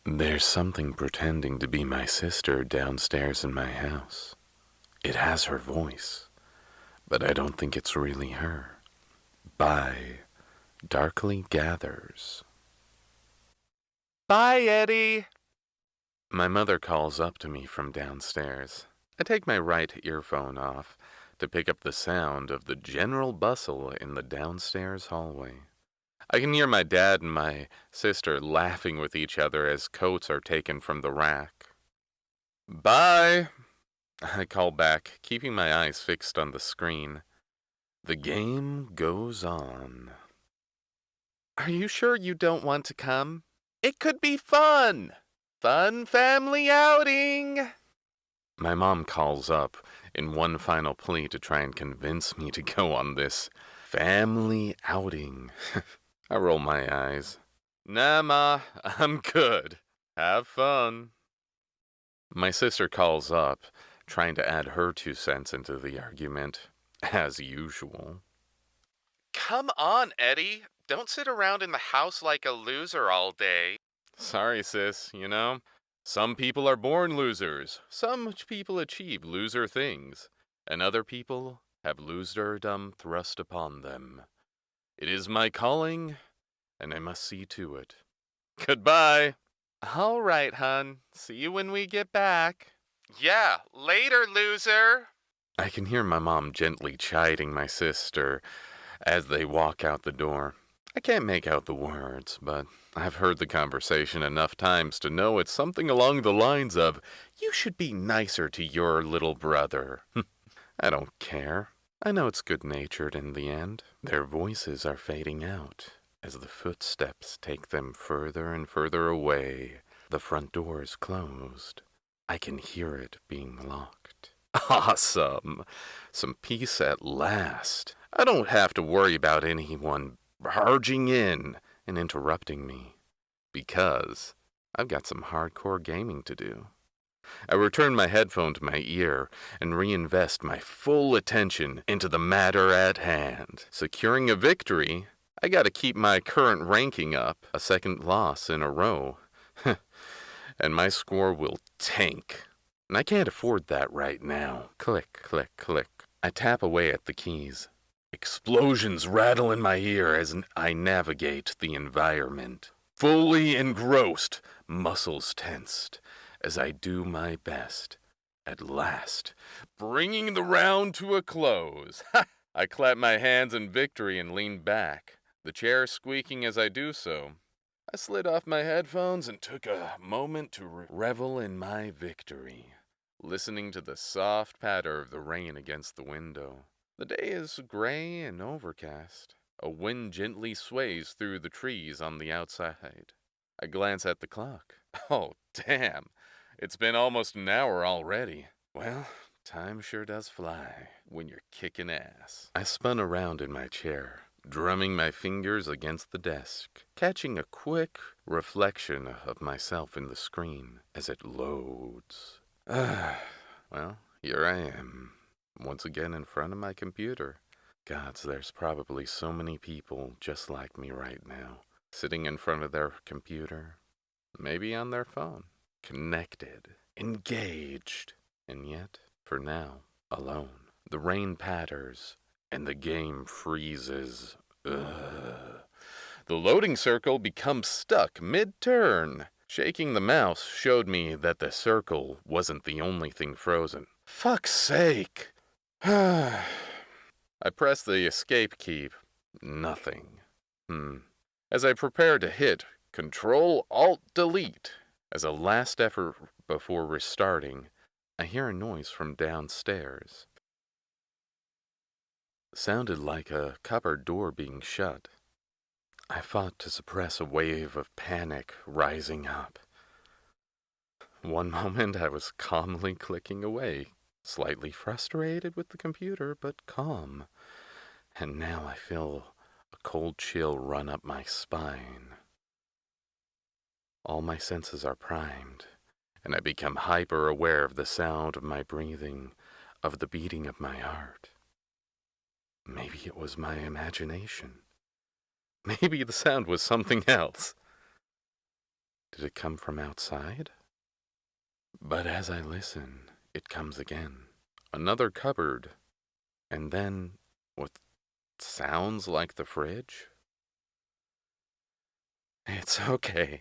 There's something pretending to be my sister downstairs in my house. It has her voice, but I don't think it's really her. By Darkly Gathers. Bye, Eddie! My mother calls up to me from downstairs. I take my right earphone off to pick up the sound of the general bustle in the downstairs hallway. I can hear my dad and my sister laughing with each other as coats are taken from the rack. Bye, I call back, keeping my eyes fixed on the screen. The game goes on. Are you sure you don't want to come? It could be fun! Fun family outing! My mom calls up in one final plea to try and convince me to go on this family outing. I roll my eyes. Nah, Ma, I'm good. Have fun. My sister calls up, trying to add her 2 cents into the argument, as usual. Come on, Eddie. Don't sit around in the house like a loser all day. Sorry, sis, some people are born losers. Some people achieve loser things, and other people have loserdom thrust upon them. It is my calling, and I must see to it. Goodbye. All right, hon. See you when we get back. Yeah, later, loser. I can hear my mom gently chiding my sister as they walk out the door. I can't make out the words, but I've heard the conversation enough times to know it's something along the lines of, "You should be nicer to your little brother." I don't care. I know it's good-natured in the end. Their voices are fading out as the footsteps take them further and further away. The front door is closed. I can hear it being locked. Awesome! Some peace at last. I don't have to worry about anyone barging in and interrupting me, because I've got some hardcore gaming to do. I return my headphone to my ear and reinvest my full attention into the matter at hand. Securing a victory, I gotta keep my current ranking up, a second loss in a row. And my score will tank. And I can't afford that right now. Click, click, click. I tap away at the keys. Explosions rattle in my ear as I navigate the environment. Fully engrossed, muscles tensed, as I do my best. At last, bringing the round to a close. I clap my hands in victory and lean back, the chair squeaking as I do so. I slid off my headphones and took a moment to revel in my victory, listening to the soft patter of the rain against the window. The day is gray and overcast. A wind gently sways through the trees on the outside. I glance at the clock. Oh, damn. It's been almost an hour already. Well, time sure does fly when you're kicking ass. I spun around in my chair, drumming my fingers against the desk, catching a quick reflection of myself in the screen as it loads. Well, here I am, once again in front of my computer. Gods, there's probably so many people just like me right now, sitting in front of their computer, maybe on their phone, connected, engaged, and yet, for now, alone. The rain patters, and the game freezes. Ugh. The loading circle becomes stuck mid-turn. Shaking the mouse showed me that the circle wasn't the only thing frozen. Fuck's sake! I press the escape key. Nothing. As I prepare to hit Control-Alt-Delete as a last effort before restarting, I hear a noise from downstairs. It sounded like a cupboard door being shut. I fought to suppress a wave of panic rising up. One moment I was calmly clicking away, slightly frustrated with the computer, but calm. And now I feel a cold chill run up my spine. All my senses are primed, and I become hyper-aware of the sound of my breathing, of the beating of my heart. Maybe it was my imagination. Maybe the sound was something else. Did it come from outside? But as I listen, it comes again. Another cupboard. And then what sounds like the fridge? It's okay.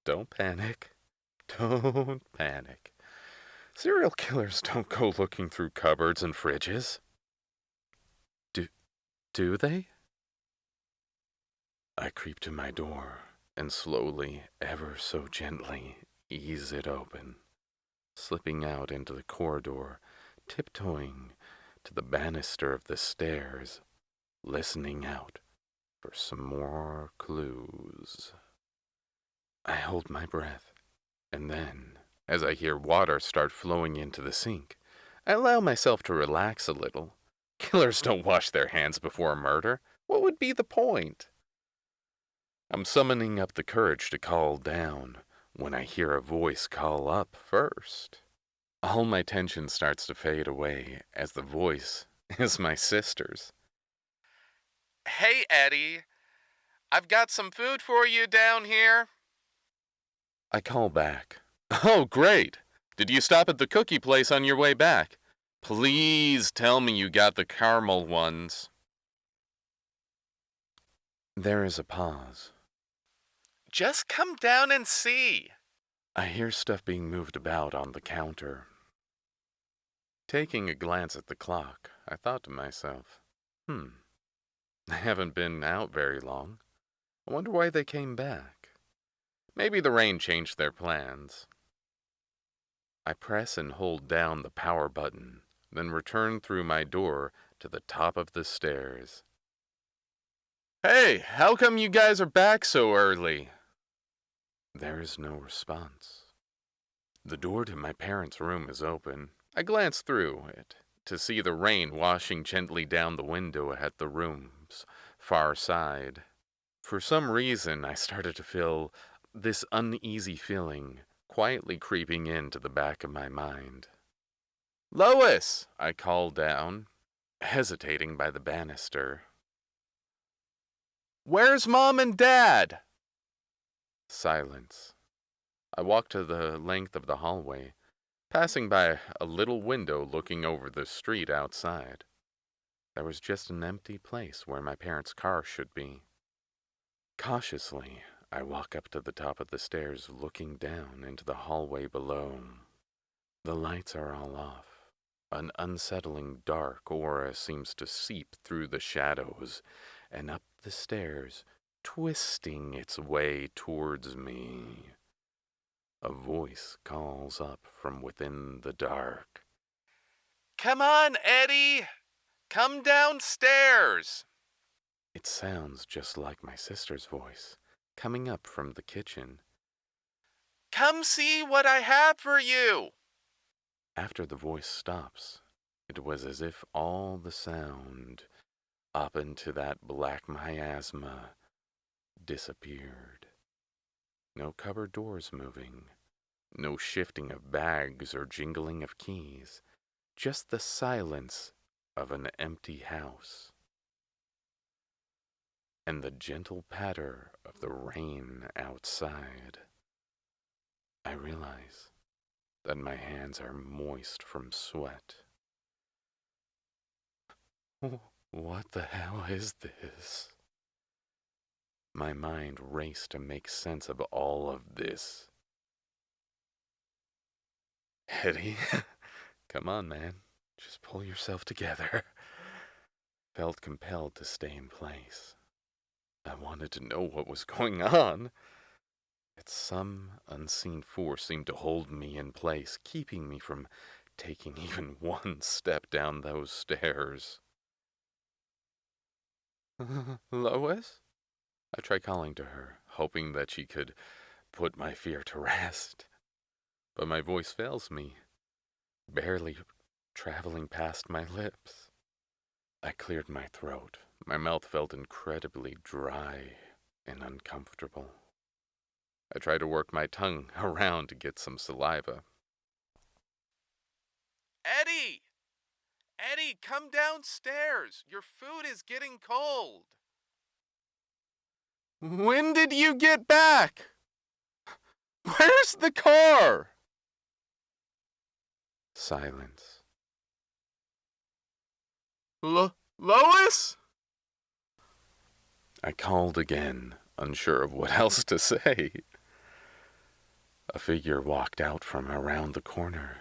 Don't panic. Don't panic. Serial killers don't go looking through cupboards and fridges. Do they? I creep to my door and slowly, ever so gently, ease it open, slipping out into the corridor, tiptoeing to the banister of the stairs, listening out for some more clues. I hold my breath, and then, as I hear water start flowing into the sink, I allow myself to relax a little. Killers don't wash their hands before murder. What would be the point? I'm summoning up the courage to call down when I hear a voice call up first. All my tension starts to fade away as the voice is my sister's. Hey, Eddie, I've got some food for you down here. I call back. Oh, great! Did you stop at the cookie place on your way back? Please tell me you got the caramel ones. There is a pause. Just come down and see. I hear stuff being moved about on the counter. Taking a glance at the clock, I thought to myself, they haven't been out very long. I wonder why they came back. Maybe the rain changed their plans. I press and hold down the power button, then return through my door to the top of the stairs. Hey, how come you guys are back so early? There is no response. The door to my parents' room is open. I glance through it to see the rain washing gently down the window at the room's far side. For some reason, I started to feel this uneasy feeling quietly creeping into the back of my mind. Lois! I called down, hesitating by the banister. Where's Mom and Dad? Silence. I walked to the length of the hallway, passing by a little window looking over the street outside. There was just an empty place where my parents' car should be. Cautiously, I walk up to the top of the stairs, looking down into the hallway below. The lights are all off. An unsettling dark aura seems to seep through the shadows and up the stairs, twisting its way towards me. A voice calls up from within the dark. Come on, Eddie! Come downstairs! It sounds just like my sister's voice, coming up from the kitchen. Come see what I have for you! After the voice stops, it was as if all the sound up into that black miasma disappeared. No cupboard doors moving, no shifting of bags or jingling of keys, just the silence of an empty house and the gentle patter of the rain outside. I realize that my hands are moist from sweat. What the hell is this? My mind raced to make sense of all of this. Eddie, come on, man. Just pull yourself together. Felt compelled to stay in place. I wanted to know what was going on. Yet some unseen force seemed to hold me in place, keeping me from taking even one step down those stairs. Lois? I tried calling to her, hoping that she could put my fear to rest. But my voice fails me, barely traveling past my lips. I cleared my throat. My mouth felt incredibly dry and uncomfortable. I tried to work my tongue around to get some saliva. Eddie! Eddie, come downstairs! Your food is getting cold! When did you get back? Where's the car? Silence. Lois? I called again, unsure of what else to say. A figure walked out from around the corner,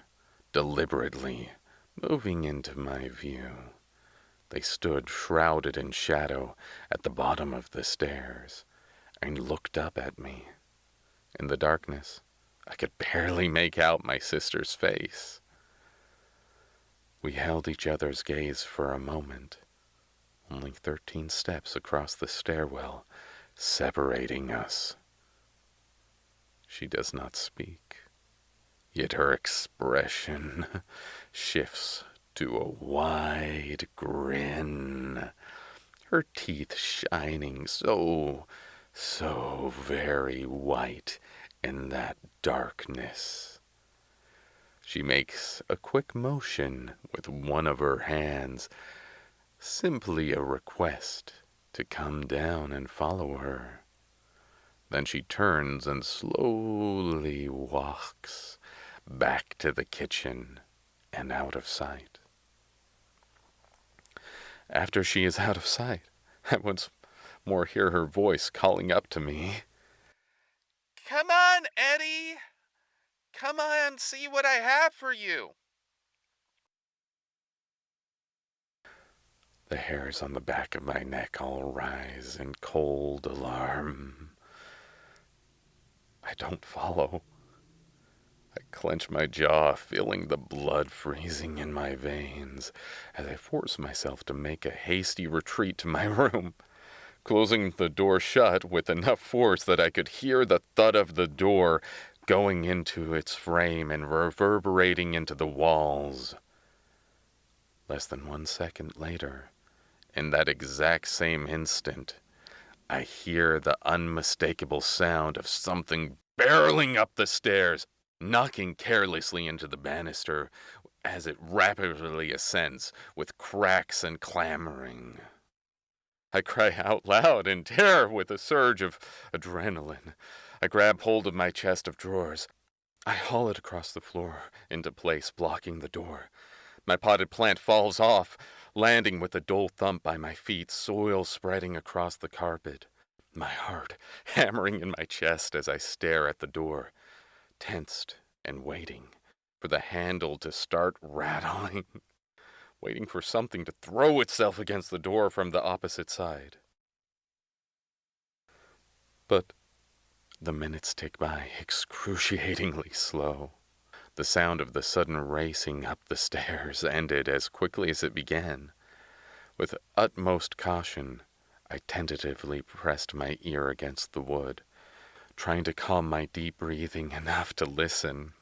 deliberately moving into my view. They stood shrouded in shadow at the bottom of the stairs and looked up at me. In the darkness, I could barely make out my sister's face. We held each other's gaze for a moment, only 13 steps across the stairwell, separating us. She does not speak, yet her expression shifts to a wide grin, her teeth shining so very white in that darkness. She makes a quick motion with one of her hands, simply a request to come down and follow her. Then she turns and slowly walks back to the kitchen and out of sight. After she is out of sight, I once more hear her voice calling up to me. Come on, Eddie! Come on, see what I have for you! The hairs on the back of my neck all rise in cold alarm. I don't follow. I clench my jaw, feeling the blood freezing in my veins as I force myself to make a hasty retreat to my room, closing the door shut with enough force that I could hear the thud of the door going into its frame and reverberating into the walls. Less than 1 second later, in that exact same instant, I hear the unmistakable sound of something barreling up the stairs, knocking carelessly into the banister as it rapidly ascends with cracks and clamoring. I cry out loud in terror with a surge of adrenaline. I grab hold of my chest of drawers. I haul it across the floor into place, blocking the door. My potted plant falls off, landing with a dull thump by my feet, soil spreading across the carpet. My heart hammering in my chest as I stare at the door, tensed and waiting for the handle to start rattling, waiting for something to throw itself against the door from the opposite side. But the minutes tick by excruciatingly slow. The sound of the sudden racing up the stairs ended as quickly as it began. With utmost caution, I tentatively pressed my ear against the wood, trying to calm my deep breathing enough to listen.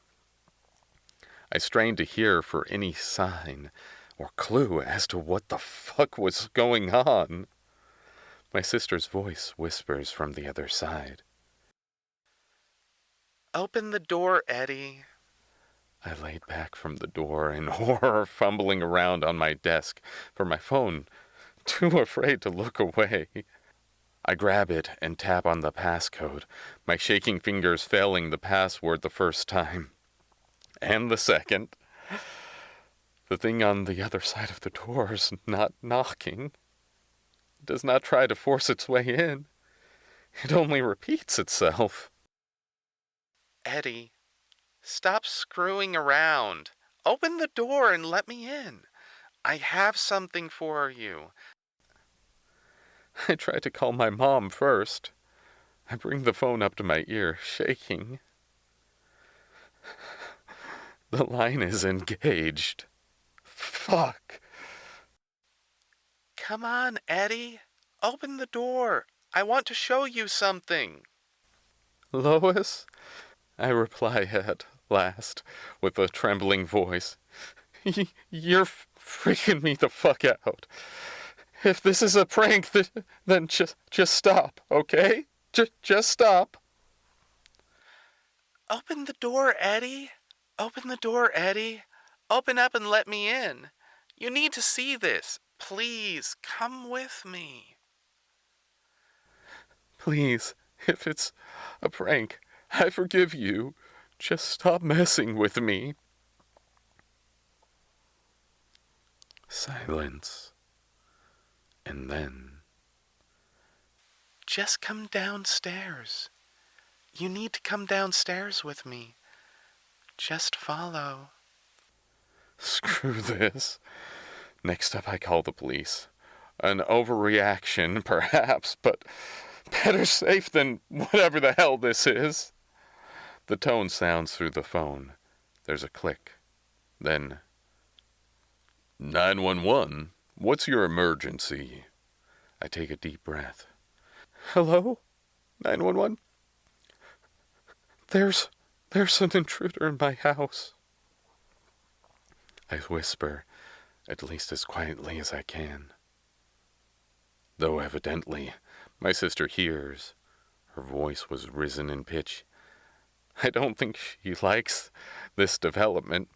I strained to hear for any sign or clue as to what the fuck was going on. My sister's voice whispers from the other side. Open the door, Eddie. I laid back from the door in horror, fumbling around on my desk for my phone, too afraid to look away. I grab it and tap on the passcode, my shaking fingers failing the password the first time. And the second. The thing on the other side of the door is not knocking. It does not try to force its way in. It only repeats itself. Eddie, stop screwing around. Open the door and let me in. I have something for you. I try to call my mom first. I bring the phone up to my ear, shaking. The line is engaged. Fuck. Come on, Eddie. Open the door. I want to show you something. Lois? I reply at last, with a trembling voice. You're freaking me the fuck out. If this is a prank, then just stop, okay? Just stop. Open the door, Eddie. Open the door, Eddie. Open up and let me in. You need to see this. Please, come with me. Please, if it's a prank, I forgive you. Just stop messing with me. Silence. And then, just come downstairs. You need to come downstairs with me. Just follow. Screw this. Next up, I call the police. An overreaction, perhaps, but better safe than whatever the hell this is. The tone sounds through the phone. There's a click. Then, 911, what's your emergency? I take a deep breath. Hello? 911? There's an intruder in my house. I whisper, at least as quietly as I can. Though evidently, my sister hears. Her voice was risen in pitch. I don't think she likes this development.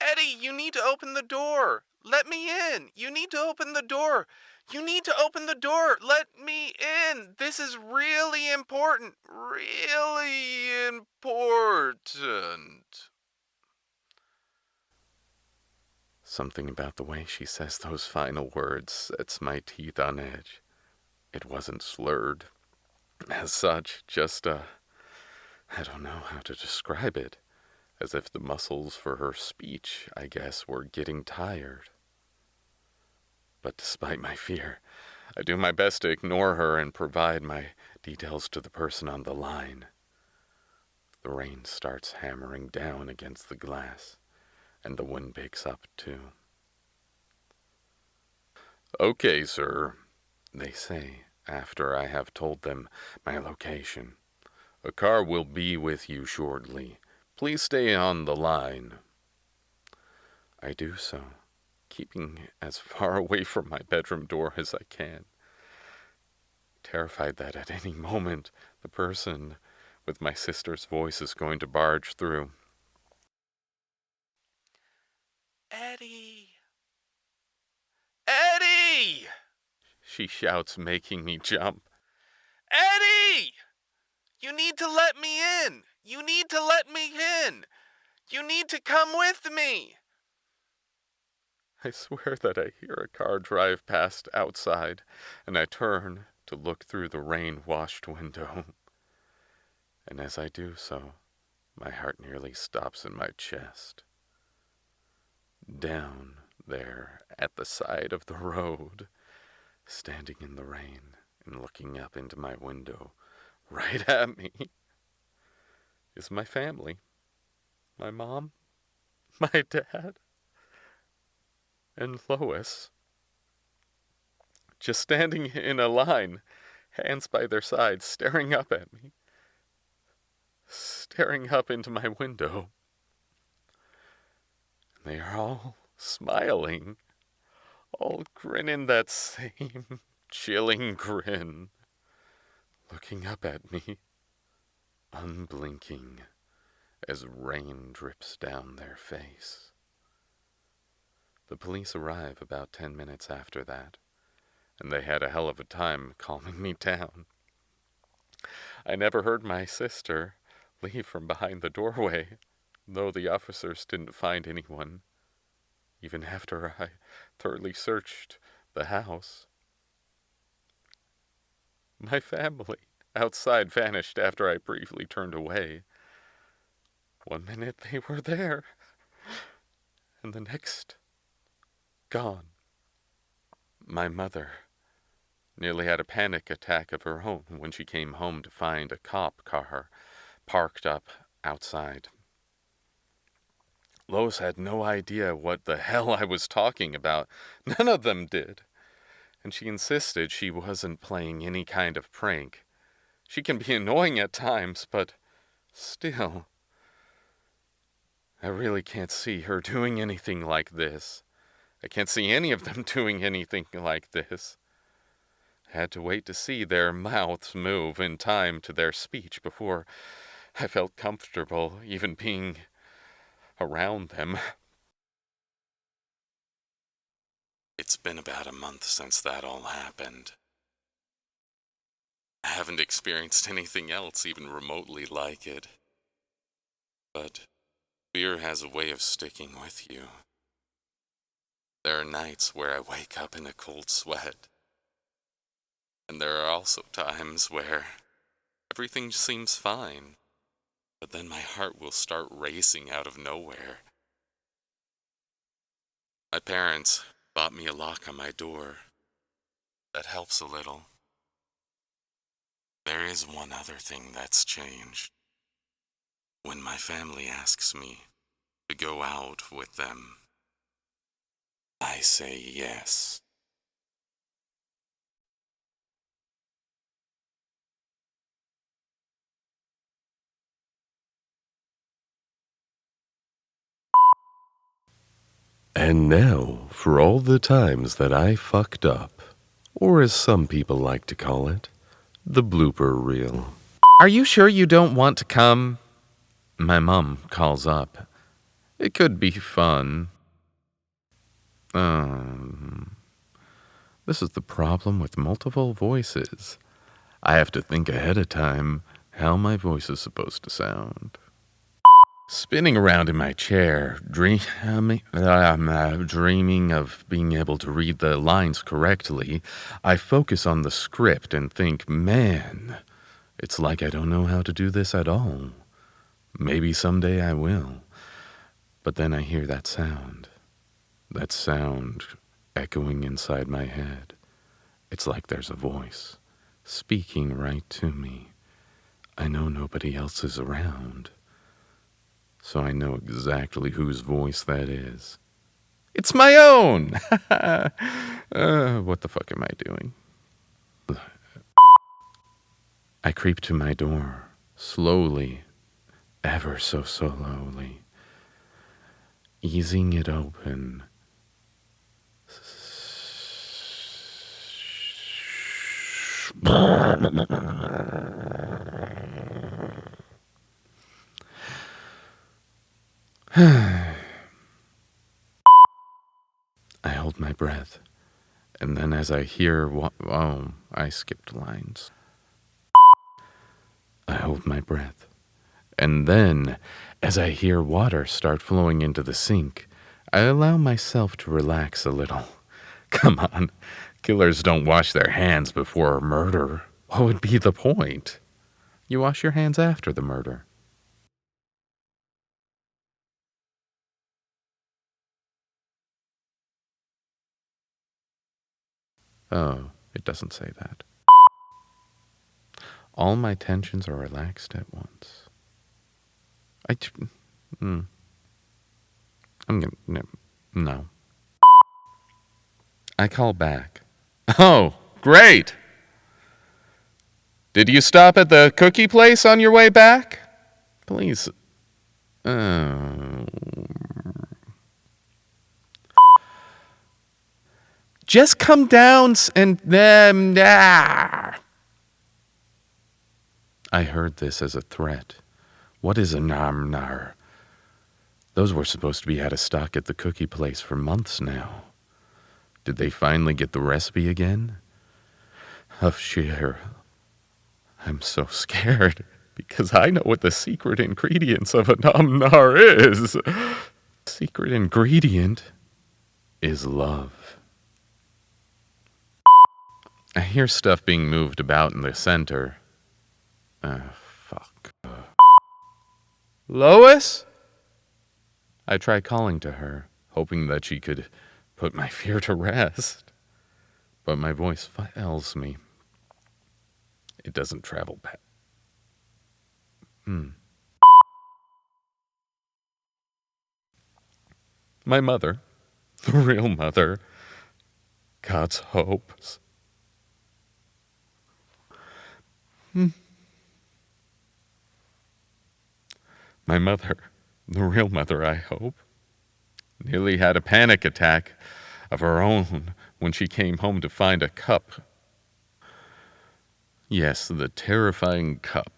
Eddie, you need to open the door. Let me in. You need to open the door. You need to open the door. Let me in. This is really important. Really important. Something about the way she says those final words sets my teeth on edge. It wasn't slurred. As such, just I don't know how to describe it. As if the muscles for her speech, I guess, were getting tired. But despite my fear, I do my best to ignore her and provide my details to the person on the line. The rain starts hammering down against the glass, and the wind picks up too. Okay, sir, they say, after I have told them my location. A car will be with you shortly. Please stay on the line. I do so, keeping as far away from my bedroom door as I can, terrified that at any moment the person with my sister's voice is going to barge through. Eddie! Eddie! She shouts, making me jump. Eddie! You need to let me in! You need to let me in! You need to come with me! I swear that I hear a car drive past outside, and I turn to look through the rain-washed window. And as I do so, my heart nearly stops in my chest. Down there at the side of the road, standing in the rain and looking up into my window, right at me, is my family. My mom, my dad, and Lois. Just standing in a line, hands by their sides, staring up at me. Staring up into my window. They are all smiling, all grinning that same chilling grin, looking up at me, unblinking, as rain drips down their face. The police arrive about 10 minutes after that, and they had a hell of a time calming me down. I never heard my sister leave from behind the doorway, though the officers didn't find anyone, even after I thoroughly searched the house. My family outside vanished after I briefly turned away. 1 minute they were there, and the next, gone. My mother nearly had a panic attack of her own when she came home to find a cop car parked up outside. Lois had no idea what the hell I was talking about. None of them did. And she insisted she wasn't playing any kind of prank. She can be annoying at times, but still, I really can't see her doing anything like this. I can't see any of them doing anything like this. I had to wait to see their mouths move in time to their speech before I felt comfortable even being around them. It's been about a month since that all happened. I haven't experienced anything else even remotely like it. But fear has a way of sticking with you. There are nights where I wake up in a cold sweat, and there are also times where everything seems fine, but then my heart will start racing out of nowhere. My parents bought me a lock on my door. That helps a little. There is one other thing that's changed. When my family asks me to go out with them, I say yes. And now for all the times that I fucked up, or as some people like to call it, the blooper reel. Are you sure you don't want to come? My mom calls up. It could be fun. Um, this is the problem with multiple voices. I have to think ahead of time how my voice is supposed to sound. Spinning around in my chair, dreaming of being able to read the lines correctly, I focus on the script and think, man, it's like I don't know how to do this at all. Maybe someday I will. But then I hear that sound echoing inside my head. It's like there's a voice speaking right to me. I know nobody else is around, so I know exactly whose voice that is. It's my own! What the fuck am I doing? I creep to my door, slowly, ever so slowly, easing it open. I hold my breath, and then as I hear I skipped lines. I hold my breath, and then as I hear water start flowing into the sink, I allow myself to relax a little. Come on, killers don't wash their hands before a murder. What would be the point? You wash your hands after the murder. Oh, it doesn't say that. All my tensions are relaxed at once. I. Mm, I'm gonna. No. I call back. Oh, great! Did you stop at the cookie place on your way back? Please. Oh. Just come down and. I heard this as a threat. What is a namnar? Those were supposed to be out of stock at the cookie place for months now. Did they finally get the recipe again? Oh, sheer. I'm so scared because I know what the secret ingredients of a namnar is. Secret ingredient is love. I hear stuff being moved about in the center. Fuck. Lois? I try calling to her, hoping that she could put my fear to rest. But my voice fails me. It doesn't travel back. My mother, the real mother, God's hopes. My mother, the real mother, I hope, nearly had a panic attack of her own when she came home to find a cup. Yes, the terrifying cup.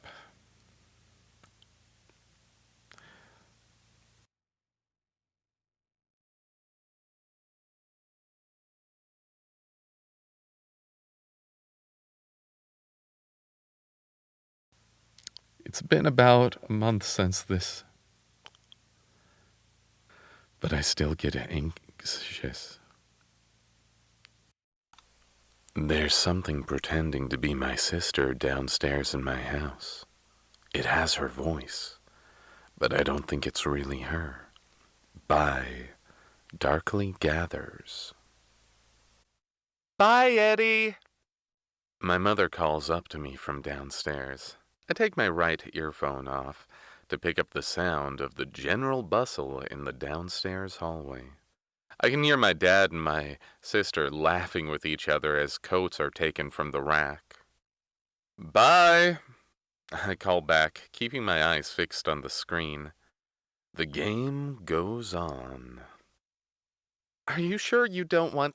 It's been about a month since this, but I still get anxious. There's something pretending to be my sister downstairs in my house. It has her voice, but I don't think it's really her. By Darkly Gathers. Bye, Eddie! My mother calls up to me from downstairs. I take my right earphone off to pick up the sound of the general bustle in the downstairs hallway. I can hear my dad and my sister laughing with each other as coats are taken from the rack. Bye! I call back, keeping my eyes fixed on the screen. The game goes on. Are you sure you don't want